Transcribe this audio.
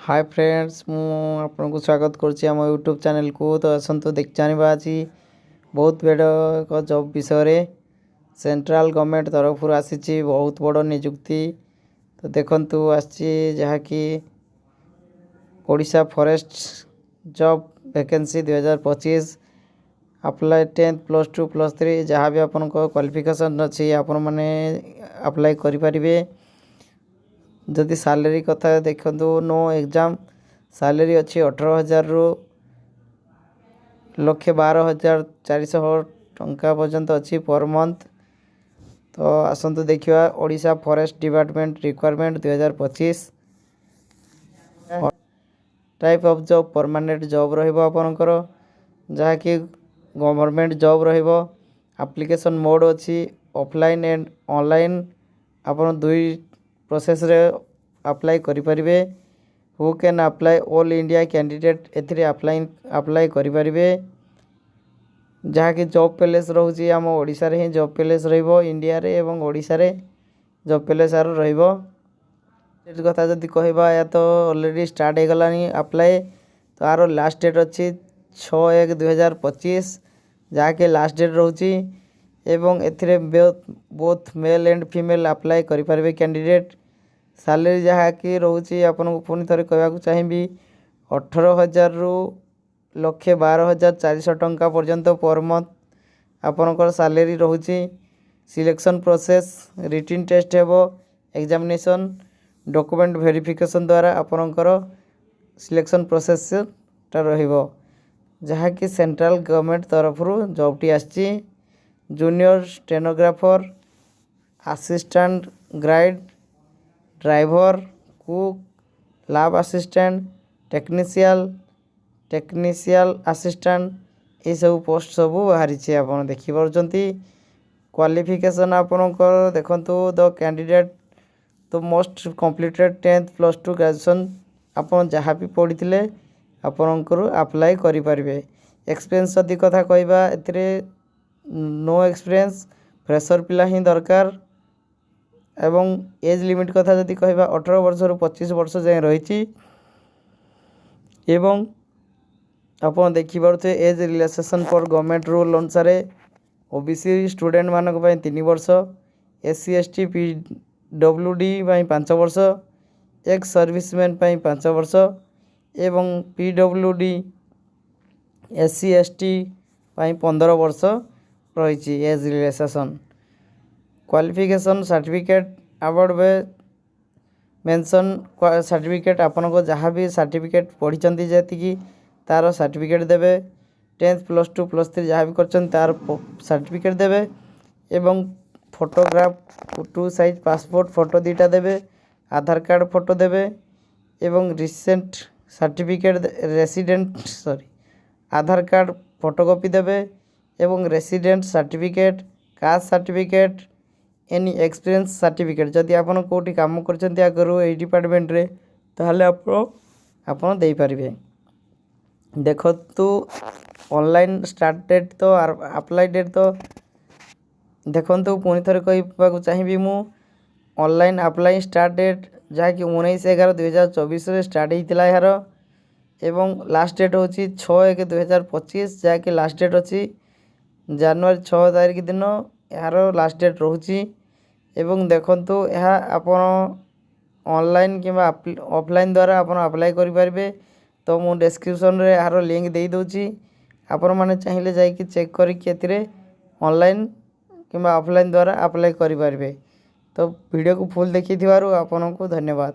Hi friends आपको स्वागत करुच्ची आम यूट्यूब चैनल को। तो आसतु देख जाना आज बहुत बड़ एक जॉब विषय सेंट्रल गवर्नमेंट तरफ आसी बहुत बड़ निजुक्ति। तो देखंतु आसी जहाँकि Odisha forest job vacancy 2025 apply 10th +2 +3 जहाँ भी आपन क्वालिफिकेशन अच्छी आपण मैंने अप्लाई करें। जदि सैलरी कथा देखो नो एग्जाम सैलरी अच्छी 18,000 रु 1,12,400 टंका पर्यंत अच्छी पर मंथ। तो आसतु देखा Odisha forest department requirement 2025 type of job permanent job रपर जहाँकि गवर्नमेंट जॉब रप्लिकेशन मोड अच्छी ऑफलाइन एंड ऑनलाइन आपन दुई प्रोसेस रे अप्लाई करें। Who can apply all India candidate एथिरे अप्लाई करें। जहाँकि जॉब पैलेस रोचे आम ओडिशा रे ही जॉब पैलेस इंडिया रे एवं ओडिशा रे जॉब पैलेस आर डेट कथा जदि कहबा या तो ऑलरेडी स्टार्ट हो गलानी अप्लाई। तो आर लास्ट डेट अच्छी 6/1/2025 जहाँकि लास्ट डेट रोची एवं एथिरे both male and female apply करें कैंडिडेट। सैलरी जहाँ कि रोचे आपको पुणी थे कहवाक चाहिए 18,000 रु 1,12,400 टंका पर्यंत पर मंथ आपनकर सैलरी रोचे। सिलेक्शन प्रोसेस रिटन टेस्ट हेबो एग्जामिनेशन डॉक्यूमेंट वेरिफिकेशन द्वारा आपनकर सिलेक्शन प्रोसेस टा रहिबो। जहाँ कि सेंट्रल गवर्नमेंट तरफ जॉबटी आसी junior stenographer assistant guide driver cook lab assistant technician assistant ये सब पोस्ट सब बाहरी आप देखिपी। क्वालिफिकेशन आपनकर देखंतु द कैंडिडेट तो मोस्ट कंप्लीटेड 10th +2 ग्रेजुएशन आपन जहाँ भी पढ़ी थे आपनकर अप्लाई करें। एक्सपीरियंस यदि कथा कहबा एथिरे नो एक्सपीरियंस फ्रेशर पिला ही दरकार एवं एज लिमिट कथा जदि कहबा 18 वर्ष रु 25 वर्ष जाए रही। एवं आपन देखि पारुथे age relaxation for government rule अनुसार ओबीसी स्टूडेंट मानक 3 वर्ष SC ST PWD 5 वर्ष एक्स सर्विसमैन 5 वर्ष एवं PWD SC ST 15 वर्ष रही age relaxation. Qualification certificate award वे मेंशन सर्टिफिकेट आपन को जहाँ भी सर्टिफिकेट पढ़ी जी तार सर्टिफिकेट देवे 10th +2 +3 जहाँ भी कर तार सर्टिफिकेट देवे एवं फोटोग्राफ 2 साइज पासपोर्ट फोटो 2टा देवे आधार कार्ड फोटो देवे एवं रिसेंट सर्टिफिकेट आधार कार्ड फोटोकॉपी देवे एवं resident certificate caste certificate any experience certificate जदि आपन कोठी काम करछन्ती आगरु ए डिपार्टमेंट रे ताहले आपन दे पारिबे। देखो तो ऑनलाइन स्टार्ट डेट तो अप्लाई डेट तो देखो तो पुणी थे कहवाक चाहिए मु ऑनलाइन अप्लाई स्टार्ट डेट जहाँकि 19/11/2024 स्टार्ट होता यार एवं लास्ट डेट हूँ 6/1/2025 जहाँकि लास्ट डेट अच्छी January 6 तारीख दिन यार लास्ट डेट रोची। एवं देखंतु यह आपण ऑनलाइन कि ऑफलाइन द्वारा आपण अप्लाई करें। तो मु डिस्क्रिप्शन रे यार लिंक दे दूची आपण मैंने चाहिए जाकि चेक करके ऑनलाइन कि ऑफलाइन द्वारा अप्लाई करें। तो वीडियो को फुल देखी आपको धन्यवाद।